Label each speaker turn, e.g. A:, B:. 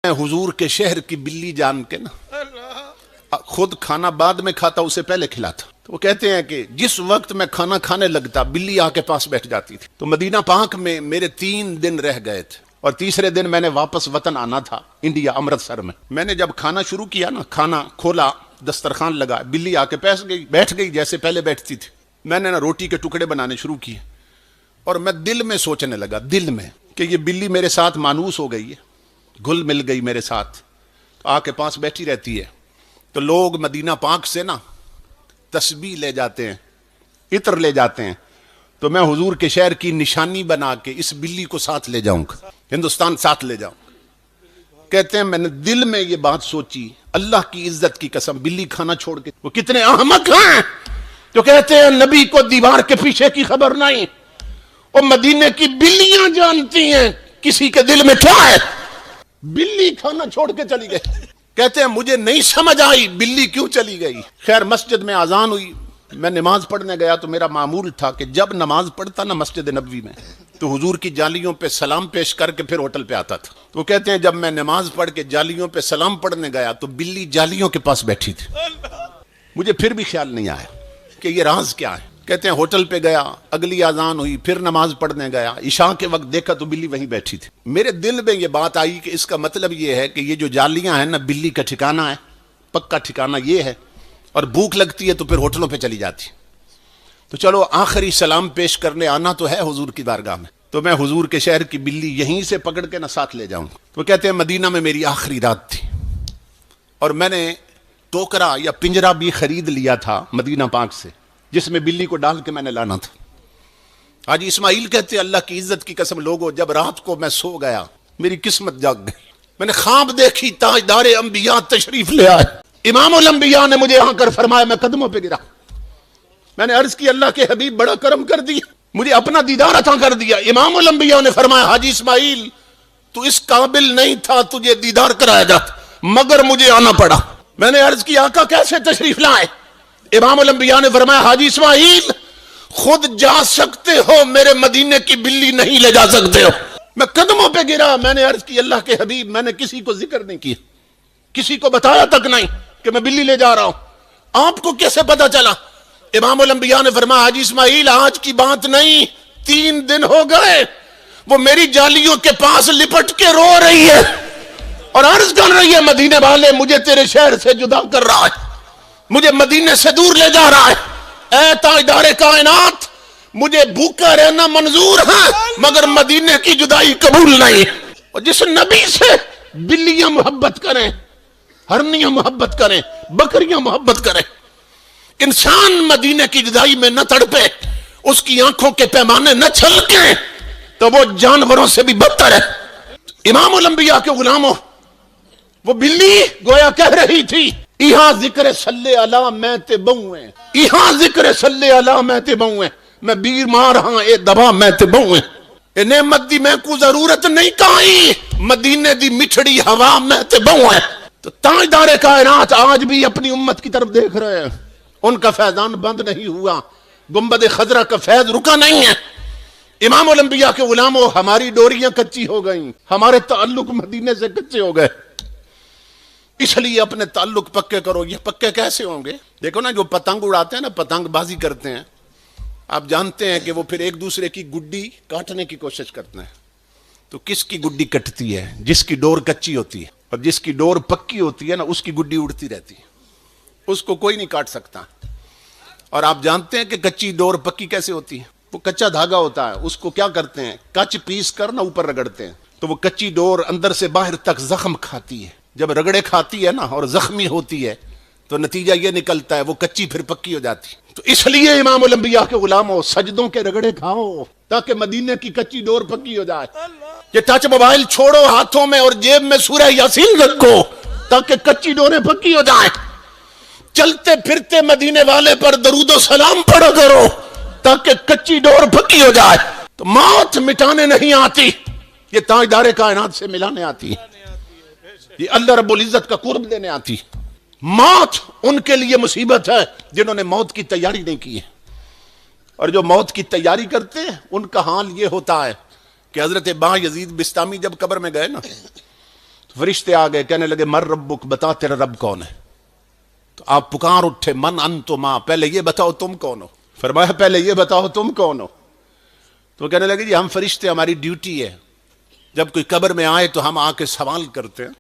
A: हुजूर के शहर की बिल्ली जान के ना खुद खाना बाद में खाता, उसे पहले खिलाता। तो वो कहते हैं कि जिस वक्त मैं खाना खाने लगता बिल्ली आके पास बैठ जाती थी। तो मदीना पाक में मेरे 3 दिन रह गए थे और तीसरे दिन मैंने वापस वतन आना था, इंडिया, अमृतसर में। मैंने जब खाना शुरू किया ना, खाना खोला, दस्तरखान लगा, बिल्ली आके बैठ गई जैसे पहले बैठती थी। मैंने ना रोटी के टुकड़े बनाने शुरू किए और मैं दिल में सोचने लगा, दिल में, कि ये बिल्ली मेरे साथ मानूस हो गई है, घुल मिल गई मेरे साथ, तो आके पास बैठी रहती है। तो लोग मदीना पाक से ना तस्बीह ले जाते हैं, इत्र ले जाते हैं, तो मैं हुजूर के शहर की निशानी बना के इस बिल्ली को साथ ले जाऊंगा, हिंदुस्तान साथ ले जाऊंगा। कहते हैं मैंने दिल में ये बात सोची, अल्लाह की इज्जत की कसम, बिल्ली खाना छोड़ के, वो कितने अहमक हैं जो कहते हैं नबी को दीवार के पीछे की खबर नहीं। और मदीने की बिल्लियां जानती हैं किसी के दिल में क्या है। बिल्ली खाना छोड़ के चली गई। कहते हैं मुझे नहीं समझ आई बिल्ली क्यों चली गई। खैर मस्जिद में अजान हुई, मैं नमाज पढ़ने गया तो मेरा मामूल था कि जब नमाज पढ़ता ना मस्जिद नबवी में, तो हुजूर की जालियों पे सलाम पेश करके फिर होटल पे आता था। तो कहते हैं जब मैं नमाज पढ़ के जालियों पे सलाम पढ़ने गया तो बिल्ली जालियों के पास बैठी थी। मुझे फिर भी ख्याल नहीं आया कि ये राज क्या है। कहते हैं होटल पे गया, अगली अजान हुई, फिर नमाज पढ़ने गया, इशा के वक्त देखा तो बिल्ली वहीं बैठी थी। मेरे दिल में ये बात आई कि इसका मतलब ये है कि ये जो जालियां हैं ना, बिल्ली का ठिकाना है, पक्का ठिकाना ये है। और भूख लगती है तो फिर होटलों पे चली जाती। तो चलो आखिरी सलाम पेश करने आना तो है हुजूर की बारगाह में, तो मैं हुजूर के शहर की बिल्ली यहीं से पकड़ के ना साथ ले जाऊं। तो कहते हैं मदीना में मेरी आखिरी रात थी और मैंने टोकरा या पिंजरा भी खरीद लिया था मदीना पाक से, जिसमें बिल्ली को डाल के मैंने लाना था। हाजी इस्माइल कहते अल्लाह की इज्जत की कसम लोगों, जब रात को मैं सो गया मेरी किस्मत जाग गई। मैंने ख्वाब देखी ताजदारे अंबिया तशरीफ ले आए। इमामुल अंबिया ने मुझे आकर फरमाया, मैं कदमों पे गिरा। मैंने अर्ज की अल्लाह के हबीब बड़ा करम कर दिया, मुझे अपना दीदार अता कर दिया। इमामुल अंबिया ने फरमाया, हाजी इस्माइल तू इस काबिल नहीं था, तुझे दीदार कराया जाता, मगर मुझे आना पड़ा। मैंने अर्ज की आका कैसे तशरीफ लाए। इमामुल अंबिया ने फरमाया, हाजी इस्माइल खुद जा सकते हो, मेरे मदीने की बिल्ली नहीं ले जा सकते हो। मैं कदमों पे गिरा। मैंने अर्ज की अल्लाह के हबीब, मैंने किसी को जिक्र नहीं किया, किसी को बताया तक नहीं कि मैं बिल्ली ले जा रहा हूं, आपको कैसे पता चला। इमामुल अंबिया ने फरमाया, हाजी इस्माइल आज की बात नहीं, 3 दिन हो गए वो मेरी जालियों के पास लिपट के रो रही है और अर्ज कर रही है, मदीने वाले मुझे तेरे शहर से जुदा कर रहा है, मुझे मदीने से दूर ले जा रहा है। ऐ ताजदारे कायनात, मुझे भूखा रहना मंजूर है मगर मदीने की जुदाई कबूल नहीं। और जिस नबी से बिल्लियां मोहब्बत करें, हरनियां मोहब्बत करें, बकरियां मोहब्बत करें, इंसान मदीने की जुदाई में न तड़पे, उसकी आंखों के पैमाने न छलके, तो वो जानवरों से भी बदतर है। इमामुल अंबिया के गुलामों, वो बिल्ली गोया कह रही थी, इहा जिक्र सल्ले अला मैं ते बहुए, इहा जिक्र सल्ले अला मैं ते बहुए, मैं बीमार हां ए दबा मैं ते बहुए, ए नेमत दी मैं को जरूरत नहीं काई, मदीने दी मिठड़ी हवा मैं ते बहुए। तो ताजदारे कायनात आज भी अपनी उम्मत की तरफ देख रहे हैं, उनका फैजान बंद नहीं हुआ, गुंबद खजरा का फैज रुका नहीं है। इमामुल अंबिया के गुलामों, हमारी डोरियां कच्ची हो गई, हमारे ताल्लुक मदीने से कच्चे हो गए, इसलिए अपने ताल्लुक पक्के करो। ये पक्के कैसे होंगे? देखो ना, जो पतंग उड़ाते हैं ना, पतंगबाजी करते हैं, आप जानते हैं कि वो फिर एक दूसरे की गुड्डी काटने की कोशिश करते हैं। तो किसकी गुड्डी कटती है? जिसकी डोर कच्ची होती है, और जिसकी डोर पक्की होती है ना, उसकी गुड्डी उड़ती रहती है, उसको कोई नहीं काट सकता। और आप जानते हैं कि कच्ची डोर पक्की कैसे होती है? वो कच्चा धागा होता है, उसको क्या करते हैं, कच पीस कर ना ऊपर रगड़ते हैं, तो वो कच्ची डोर अंदर से बाहर तक जख्म खाती है। जब रगड़े खाती है ना और जख्मी होती है तो नतीजा ये निकलता है वो कच्ची फिर पक्की हो जाती। तो इसलिए इमामुल अंबिया के गुलामों, सजदों के रगड़े खाओ ताकि मदीने की कच्ची डोर पक्की हो जाए। ये टच मोबाइल छोड़ो हाथों में और जेब में सूरह यासीन रखो ताकि कच्ची डोरें पक्की हो जाए। चलते फिरते मदीने वाले पर दरूदो सलाम पढ़ो करो ताकि कच्ची डोर पक्की हो जाए। तो मौत मिटाने नहीं आती, ये ताजदारे कायनात से मिलाने आती है, ये अल्लाह रब्बुल इज्जत का कुर्ब देने आती। मौत उनके लिए मुसीबत है जिन्होंने मौत की तैयारी नहीं की है, और जो मौत की तैयारी करते हैं उनका हाल ये होता है कि हजरत बा यजीद बिस्तामी जब कब्र में गए ना, فرشتے آ گئے, کہنے لگے مر ربک, بتا تیرا رب کون ہے. تو آپ پکار اٹھے, من انتما, پہلے یہ بتاؤ تم کون ہو. فرمایا پہلے یہ بتاؤ تم کون ہو. تو وہ کہنے لگے جی ہم فرشتے, ہماری ڈیوٹی ہے جب کوئی قبر میں آئے تو ہم آ کے سوال کرتے ہیں.